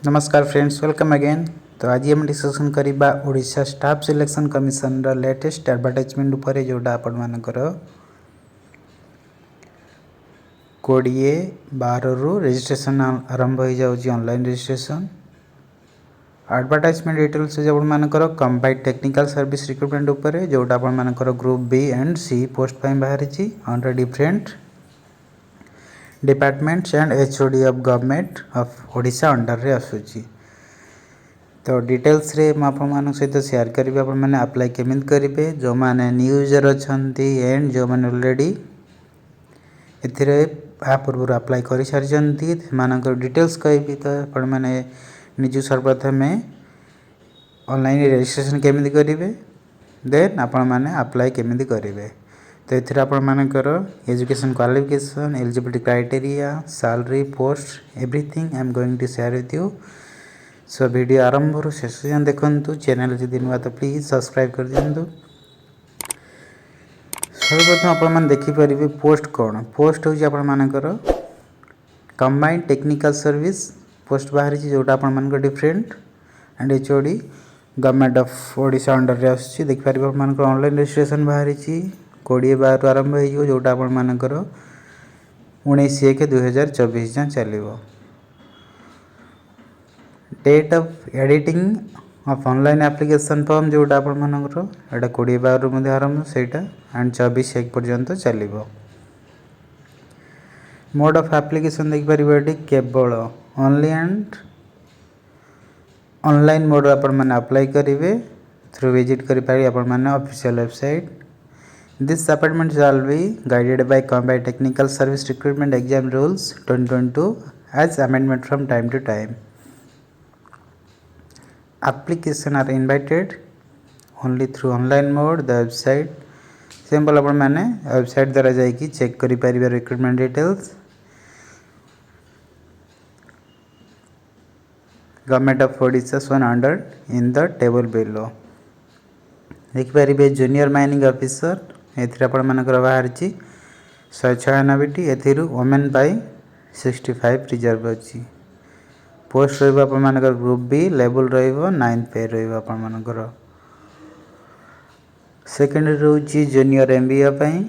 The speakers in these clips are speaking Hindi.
नमस्कार फ्रेंड्स, वेलकम अगेन। तो आज हम डिस्कसन करवा Odisha staff selection commission latest advertisement उपर जोटा आपण मानकर 20/12 रु रजिस्ट्रेशन आरंभ हो जाऊँगी ऑनलाइन रजिस्ट्रेशन। एडवर्टाइजमेंट डिटेल्स आपण मानकर कंबाइंड टेक्निकल सर्विस रिक्रुटमेंट उपर जोटा आपण मानकर group B and C post पाई बाहरी under different departments and HOD of government of Odisha under रे आसूची। तो डिटेल्स रे मैं सहित शेयर करी आपण मैंने अप्लाई केमिति करेंगे जो मैंने न्यू यूजर अच्छा एंड जो मैंने ऑलरेडी एथिरे आ पूर्व अप्लाई कर सारी डिटेल्स कहबी। तो आपण मैंने निज सर्वप्रथम ऑनलाइन रजिस्ट्रेशन केमिति करेंगे देन आपण मैंने अप्लाई केमिति करेंगे। तो ये आपण मानकर education qualification eligibility criteria salary post everything I am going to share with you. So video आरंभ शेष जाए देखु। चैनल जदि नुआ तो प्लीज सब्सक्राइब कर दिंतु। सर्वप्रथम आपण देखिपारे पोस्ट कौन पोस्ट हूँ आपण मानकर कंबाइंड टेक्निकल सर्विस पोस्ट बाहरी जोटा आपण मानकर different and HOD government of Odisha under रे आसुची। देखिपारे आपण मानकर ऑनलाइन रजिस्ट्रेशन बाहरी 20/12 आरंभ हो जोटा आपण मानकर 19/1/2024 जाए चलो। Date of editing of online application form जोटा आपण मानकर एटा 20/12 आरंभ सेटा एंड 24/1 पर्यंत चलो। मोड ऑफ एप्लिकेशन देख पारे केवल ओनली एंड ऑनलाइन मोड आपण माने अप्लाई करेंगे थ्रू विजिट करें आपण माने official website. This appointment shall be guided by Combined Technical Service Recruitment Exam Rules 2022 as amendment from time to time. Application are invited only through online mode the website simple अपन मैंने वेबसाइट द्वारा जाकि चेक करि परिबे recruitment details. Government of Odisha shown under in the table below. देख पारे जूनियर माइनिंग ऑफिसर एथिरे आपण मानकर बाहर 196टी एथिरु वोमेन पाई 65 रिजर्व अछि। पोस्ट रहबो आपण मानकर ग्रुप बी लेवल रहबो 9th पे रहबो आपण मानकर। सेकंड रहउछि जूनियर एमबीए पाई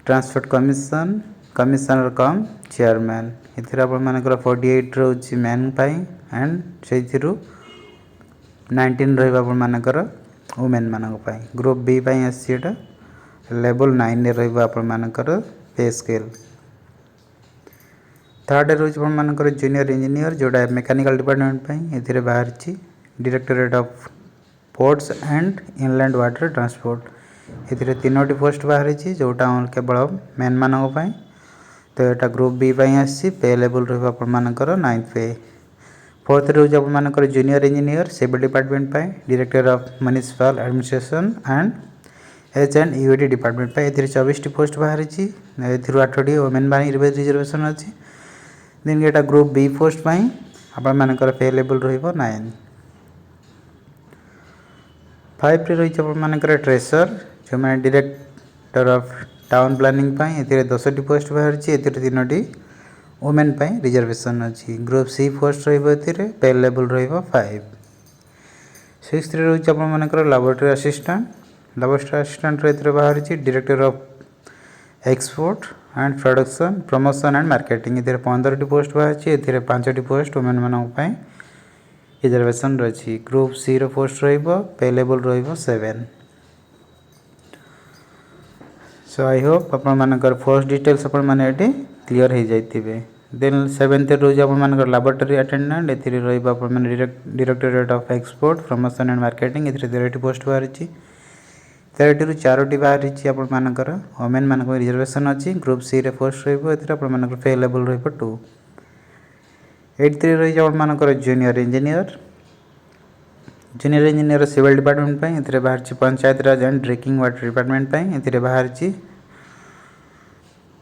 transport commission commissioner cum chairman एथिरे आपण मानकर 48 रहउछि मेन पाई एंड सेथिरु 19 रहबो आपण मानकर वुमेन मानक पाई। ग्रुप बी पाई आसीटा लेवल 9 रे रहबो आपण मानकर पे स्केल। थर्ड रोज आपण मानकर जूनियर इंजीनियर जोड़ा मैकेनिकल डिपार्टमेंट पाई एथिरे बाहर directorate of ports and inland water transport एथिरे 3टी पोस्ट बाहर जोटा केवल मेन मानक पाई। तो यहाँ ग्रुप बी पाई आसी पे लेवल रहबो आपण मानकर 9th पे। फोर्थ रोज आपण मानकर जूनियर इंजीनियर सिविल डिपार्टमेंट पाई director of municipal administration and H and UD department पे एथिरे 24टी पोस्ट बाहर 8टी वोमेन बाई रिजर्वेशन अच्छी। दिन एटा ग्रुप बी पोस्ट पाई आपण मानकर पे लेवल रहबो 9। 5 रे रही आपण मानकर ट्रेसर जो मैं डायरेक्टर ऑफ टाउन प्लानिंग पाई एथिरे 10टी पोस्ट बाहर एथिरे 3टी वोमेन पाई रिजर्वेशन अच्छी। ग्रुप सी पोस्ट रहबो एथिरे पे लेवल रहबो 5। 6 रे रही आपण मानकर लैबोरेटरी असिस्टेंट रे बाहर director of export and production promotion and marketing एथिरे 15टी पोस्ट बाहर एथिरे 5टी पोस्ट वुमेन मानक पाई रिजर्वेशन रही। ग्रुप सी रो पोस्ट रहबो पे लेवल रहबो 7। सो आई होप आपण मानकर फर्स्ट डिटेल्स आपण माने एटी क्लियर हो जाइथिबे। देन 7th रोज आपण मानकर लैबोरेटरी अटेंडेंट एथिरे रहबो आपण माने directorate of export promotion and marketing एथिरे 13टी पोस्ट बाहर 13टी 4टी बाहर आपण मानकर वोमेन मानक रिजर्वेशन अच्छी। ग्रुप सी रे पोस्ट रहबो एथिरे आपण मानकर पे लेवल रहबो 2। 8th रही आपण मानकर जूनियर इंजीनियर सिविल डिपार्टमेंट पाई एथिरे बाहर पंचायत राज एंड ड्रिंकिंग वाटर डिपार्टमेंट पाई एथिरे बाहर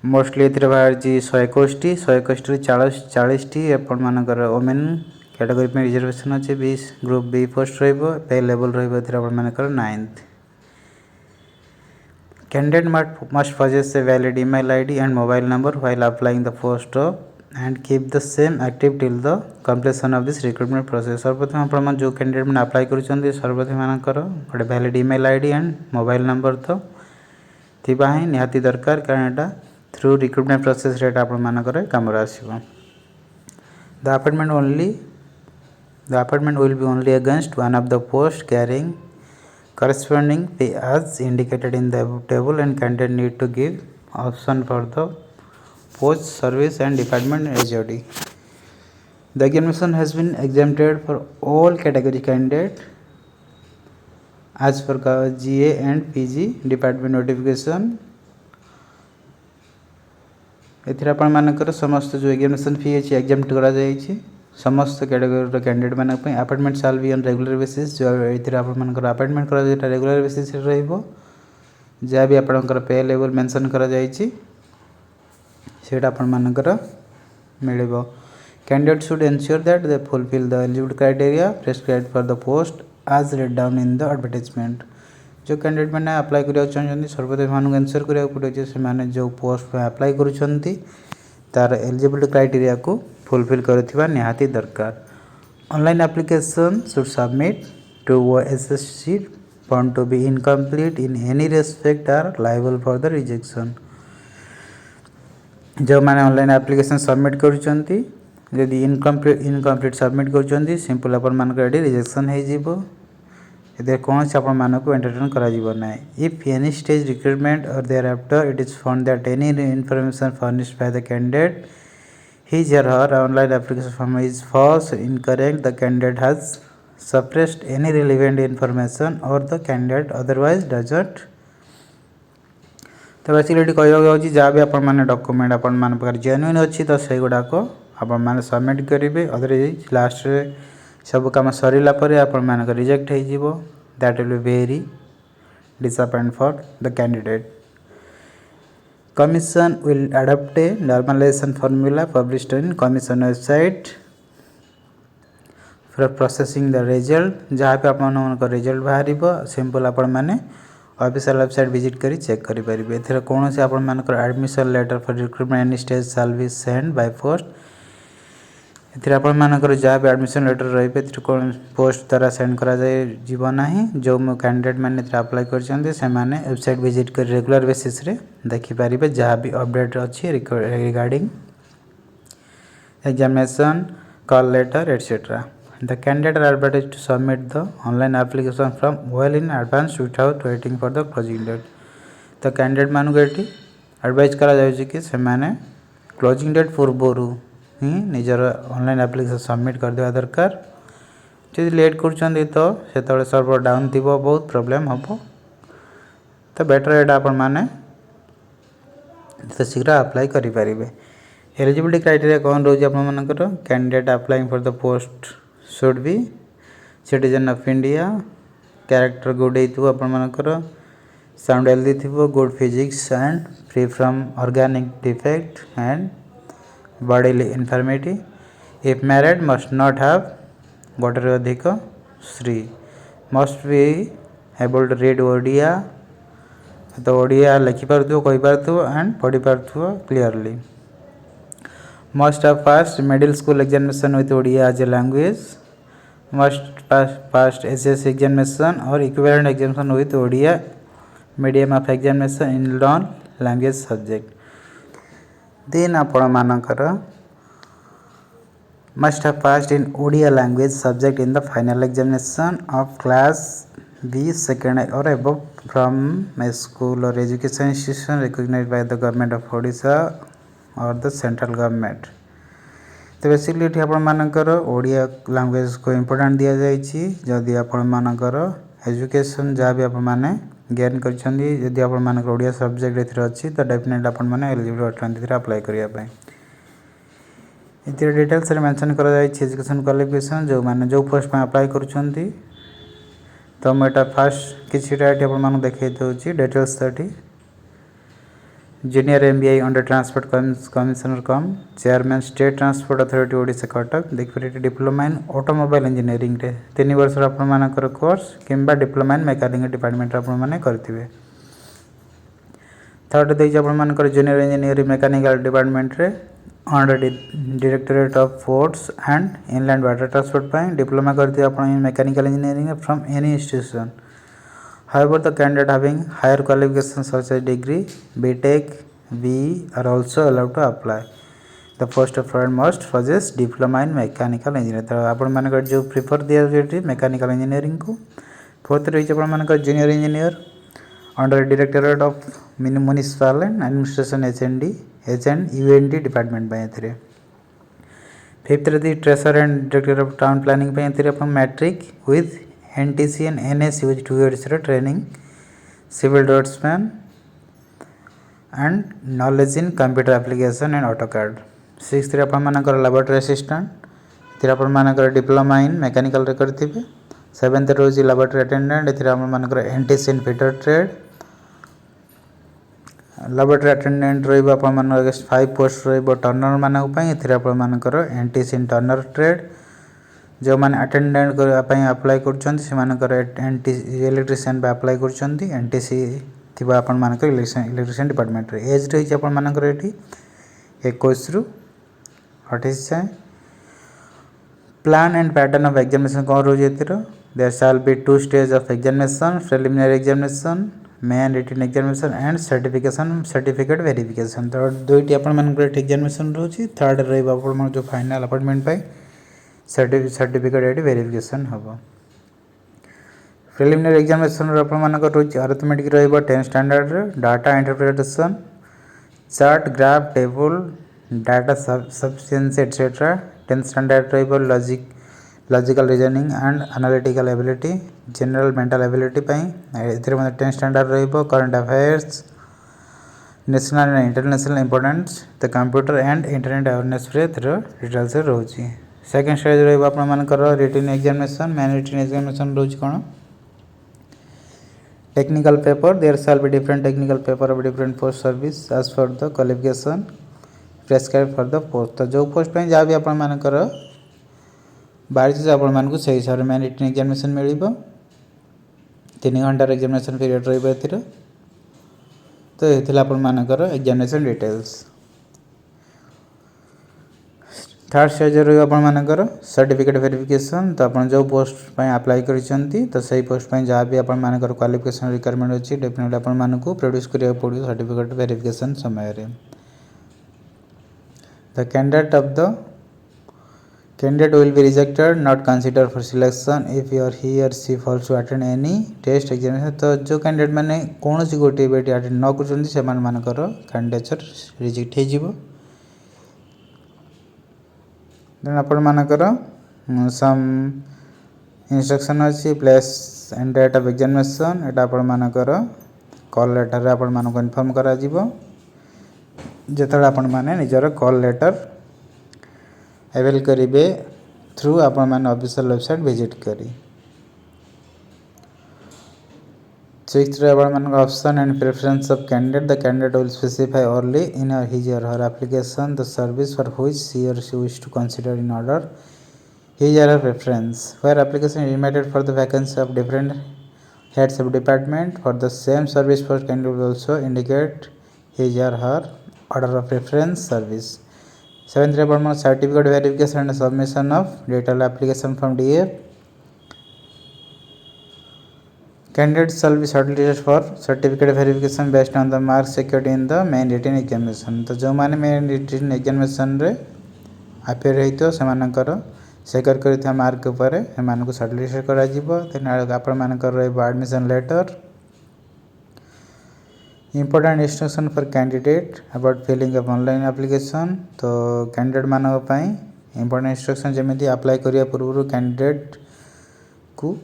मोस्टली एथिरे बाहर 121टी 40टी आपण मानकर वोमेन कैटेगरी पे रिजर्वेशन अच्छे। 20 ग्रुप बी पोस्ट रहबो पे लेवल रहबो एथिरे आपण मानकर 9th। Candidate must possess a valid email ID and mobile number while applying the post of and keep the same active till the completion of this recruitment process. सर्वप्रथम आपण जो कैंडिडेट मैंने अप्लाई करूछंती सर्वप्रथम मानकर गोटे valid email ID and mobile number तो थिबा ही निहाती दरकार कारण एटा थ्रू रिक्रुटमेंट प्रोसेस रेट आपण मानकर काम आसीबो. The appointment will be only against one of the posts carrying corresponding pay as indicated in the above table, and candidate need to give option for the post, service and department HOD. The examination has been exempted for all category candidate as per GA and PG department notification. एथिरा आपण मानकर समस्त जो एग्जामिनेशन फी अछि एग्जाम्प्ट करा जाय छी समस्त कैटेगरी कैंडिडेट मानक पे. Appointment shall be on regular basis. जो एथिरा आपण मानकर अपॉइंटमेंट करा जेटा रेगुलर बेसिस रे रहइबो. जा भी आपनकर पे लेवल मेंशन करा जाय छी सेटा आपण मानकर मिलिबो. Candidate should ensure that they fulfil the eligibility criteria prescribed for the post as read down in the advertisement. जो कैंडिडेट मैंने अप्लाई करिया चाहछन्ती सर्वप्रथम मानक एंसर करिया पड़े जे से माने जो पोस्ट पे अप्लाई करूछन्ती तार एलिजिबिलिटी क्राइटेरिया को फुलफिल करथिबा निहाती दरकार. Online application should submit to OSSC found to be incomplete in any respect are liable for the rejection. जो माने ऑनलाइन एप्लीकेशन सबमिट करूछन्ती यदि इनकम्प्लीट सबमिट करूछन्ती सिंपल अपन मानक एडी रिजेक्शन हे जीवो. एदे कौन से अपन मानक को एंटरटेन करा जीवो नै. इफ एनी स्टेज रिक्रूटमेंट और thereafter it is found that any information furnished by the candidate his or her online application form is false or incorrect, the candidate has suppressed any relevant information or the candidate otherwise doesn't. तो बेसिकली कहवाक जहाँ भी आपण मैंने डॉक्यूमेंट आपण मान पाखरे जेन्युइन अच्छी तो से गुड़ाक आपण मैंने सबमिट करेंगे. अदरवाइज लास्ट रे सब काम सरला पर आपण मानक रिजेक्ट हो. That will be very disappoint for the candidate. Commission will adopt a normalization formula published in Commission website for processing the result. जहाँ पे आपन रिजल्ट बाहर सिंपल आपण मैंने ऑफिशियल वेबसाइट विजिट करी चेक करि परिबे. एथरा कोन से आपण मानकर admission letter for recruitment any stage shall be send by post. एथरा आपण मानकर जहाँ भी एडमिशन लेटर रहिबे कोन पोस्ट द्वारा सेंड करा जाय जीव नाही. जो कैंडिडेट मैंने अप्लाई करछन्ते से माने वेबसाइट विजिट कर रेगुलर बेसिस रे देखि परिबे जहाँ भी अपडेट अच्छी regarding examination call letter etcetera. The candidate are advised to submit the online application form well in advance without waiting for the closing date. तो कैंडिडेट मानक एटी एडवाइज करा जाय कि से माने क्लोजिंग डेट पूर्वरु ही निजर ऑनलाइन एप्लिकेशन सबमिट कर देवा दरकार. जदि लेट करछन्ती तो सेतबे सर्वर डाउन थिबो बहुत प्रॉब्लम हबो. तो बेटर एटा आपण माने तो शीघ्र अप्लाई करि परिबे. एलिजिबिलिटी क्राइटेरिया कोन रोज आपण मानकर candidate applying for the post should be citizen of India, character good हेतु आपण मानकर sound healthy थिबो, good physics and free from organic defect and bodily infirmity. If married must not have गोटर अधिक Shri. must be able to read Odia तो ओडिया लिखि पारथु कहि पारथु and पढ़ि पारथु clearly. must have passed middle school examination with Odia as a language. must pass SS examination or equivalent examination with Odia medium of examination in non language subject. Then आपण मानकर must have passed in Odia language subject in the final examination of class B second or above from a school or education institution recognized by the government of Odisha or the central government. तो बेसिकली ये आपण मानकर ओडिया लैंग्वेज को इम्पोर्टेंट दिया जाइए. जदि आपण मानकर एजुकेशन जहाँ भी आपण माने गेन करछन्ती यदि आपण मानकर ओडिया सब्जेक्ट एथरे अछि तो डेफिनेटली आपण माने एलिजिबल अटंती एथरे अप्लाई करिया पय. एथरे डिटेल्स रे मेंशन करा जाइए एजुकेशन क्वालिफिकेशन जो माने जो पोस्ट पे अप्लाई करछन्ती. तो मेटा फर्स्ट किछिटा एठी आपण माने देखै दउछि details 30 junior MBA under transport commissioner cum chairman state transport authority Odisha Cuttack देखिए डिप्लोमा इन ऑटोमोबाइल इंजीनियरिंग रे 3 वर्ष आपण मानकर कोर्स किंबा डिप्लोमा इन मैकेनिकल डिपार्टमेंट आपण माने करथिबे. थर्ड देइ आपण मानकर जूनियर इंजीनियरिंग मैकेनिकल डिपार्टमेंट रे under directorate of ports and inland water transport पर डिप्लोमा करते आपण इन mechanical engineering from any institution. However, the candidate having higher qualifications such as degree, BTech, BE are also allowed to apply. The first applicant must possess diploma in mechanical engineering. तो आपण मानकर जो प्रिफर दिया जाए मैकेनिकल इंजीनियरिंग को. फोर्थ रही आपण मानकर junior engineer under directorate of municipal and administration HND department पे एथरे. फिफ्थ रही tracer and director of town planning पे एथरे अपन matric with NTC and NSC with 2 years training, civil draftsman and knowledge in computer application and AutoCAD. Sixth अपन मानकर laboratory assistant. एथिरे अपन मानकर डिप्लोमा इन मैकेनिकल रे करथिबे. सेवेंथ रोज laboratory attendant. एथिरे अपन मानकर NTC in fitter trade. laboratory attendant रहिबो अपन मानकर 5 पोस्ट रहिबो टर्नर मानक पई. एथिरे अपन मानकर NTC in turner trade. जो मैंने अटेंडेंट अप्लाई कर इलेक्ट्रीशियन पे अप्लाई कर एनटीसी थी आपण मान इलेक्ट्रीशियन डिपार्टमेंट रे. एज रही आपण मानकर ये 21 रु 28 जाए. Plan and pattern of examination कौन रोज there shall be 2 stage of examination, preliminary examination, main written examination and certificate verification. तो दुईटी आपण मानकर एग्जामिनेशन रोची. थर्ड रही आपण जो फाइनल अपॉइंटमेंट पाई सर्टिफिकेट वेरिफिकेशन हम. प्रिलिमिनरी एग्जामिनेशन रोज अरिथमेटिक रहिबो 10 स्टैंडर्ड रे. Data interpretation, chart, graph, table, data sufficiency etcetera. 10 standard रहिबो logical reasoning and analytical ability, general mental ability पई. एथिरे 10 स्टैंडर्ड रहिबो current affairs, national and international importance, the computer and internet awareness रे डिटेल्स रोची. सेकेंड स्टेज रहिबो आपण मानकर written examination. Main written examination रोज कोन technical paper. There shall be different technical paper of different post service as for the qualification prescribe for the post. तो जो पोस्ट पे जहाँ भी आपण मानकर बारिश आपण मानक से हिसाब से मेन रिटन एग्जामिनेशन मिलिबो. 3 घंटार एग्जामिनेशन पीरियड रहिबो एथिरे. तो एथिला आपण मानकर एग्जामिनेशन डिटेल्स. थर्ड स्टेज रही आपण मानकर सर्टिफिकेट वेरिफिकेशन. तो आपण जो पोस्ट पे अप्लाई करिसंती तो सही पोस्ट पे जहाँ भी आपण मानकर क्वालिफिकेशन रिक्वायरमेंट अछि डेफिनेटली आपण मानक प्रोड्यूस करिया पड़ियो सर्टिफिकेट वेरिफिकेशन समय रे. The candidate will be rejected not consider for selection if he or she fails to attend any test examination. तो जो कैंडिडेट माने कौन सी गोटे बेटी अटेंड न करछंती से मानकर कैंडिडेचर रिजेक्ट हे जिवो. देन आपण मानकर सम इंस्ट्रक्शन अच्छी place and date of examination. एटा आपण मानकर कॉल लेटर रे आपण मानक इन्फॉर्म करा जिवो जेतळे आपण माने निजर कॉल लेटर अवेल करिवे थ्रू आपण माने ऑफिशियल वेबसाइट विजिट करी. Sixth option and preference of candidate. The candidate will specify only in his or her application the service for which he or she wishes to consider in order his or her preference. Where application is made for the vacancy of different heads of department for the same service post, candidate will also indicate his or her order of preference service. Seventh certificate verification and submission of detailed application from DA. Candidates shall be shortlisted for certificate verification based on the marks secured in the main written examination. तो जो माने मेन रिटन एग्जामिनेशन रे अपेयर हेतो सेमानकर सेकर करिथा मार्क ऊपर एमानको शॉर्टलिस्ट करा जिवो. देन आपण मानकर रहबो admission letter, important instruction for candidate about filling of online application. तो कैंडिडेट मानक पई इंपोर्टेंट इंस्ट्रक्शन जेमिति अप्लाई करिया पूर्व कैंडिडेट को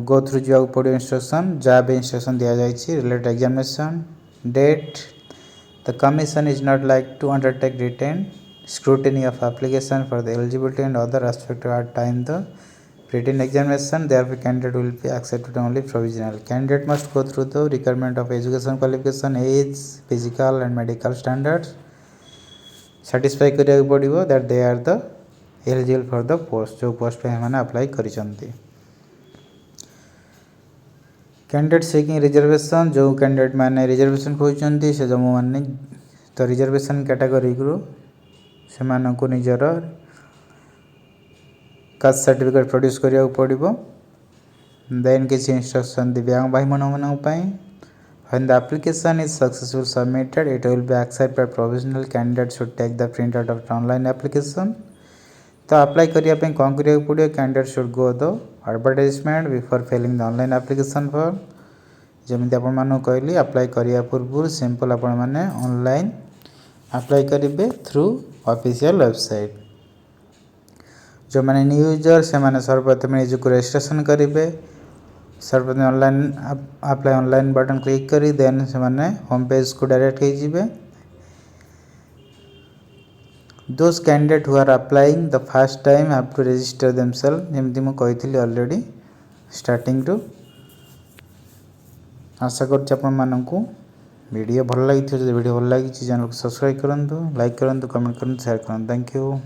गो थ्रू जाऊ पड़ो इंस्ट्रक्शन जहाँ भी इंस्ट्रक्शन दिया जाइए related examination date. The commission is not like to undertake written scrutiny of application for the eligibility and other aspects at time the written examination. Therefore candidate will be accepted only provisional. Candidate must go through the requirement of education qualification, age, physical and medical standards, satisfy करिया पड़िबो that they are the eligible for the post जो पोस्ट पे हमने अप्लाई करिसंती. कैंडिडेट सेकिंग रिजर्वेशन जो कैंडिडेट माने रिजर्वेशन खोजंती से जो माने तो रिजर्वेशन कैटेगरी को सेमानंकु निजर कास्ट सर्टिफिकेट प्रोड्यूस करिया पड़िबो। देन किसी इंस्ट्रक्शन दिव्यांग भाई मन पाई। When the application is successfully submitted, it will be accepted. Provisional candidate should take the printout of the online application. तो अप्लाई करिया पे कौन करिया पड़ियो candidate should go the advertisement before filling the online application form. जमी आपण मानू कहली अप्लाई करिया पूर्व सिंपल आपण माने ऑनलाइन अप्लाई करेंगे थ्रू ऑफिशियल वेबसाइट। जो मैंने न्यू यूजर से माने सर्वप्रथम निजक रजिस्ट्रेशन करेंगे। सर्वप्रथम online apply online button click करी देन से माने होम पेज को डायरेक्ट हो जिवे। Those candidate who are applying the first time have to register themselves जेमती मु कहिथिली ऑलरेडी स्टार्टिंग टू। आशा करछि आपण मानकु वीडियो भल लगी। वीडियो भल लगी चैनल को सब्सक्राइब करंतु, लाइक करंतु, कमेंट करंतु, शेयर करंतु। Thank you.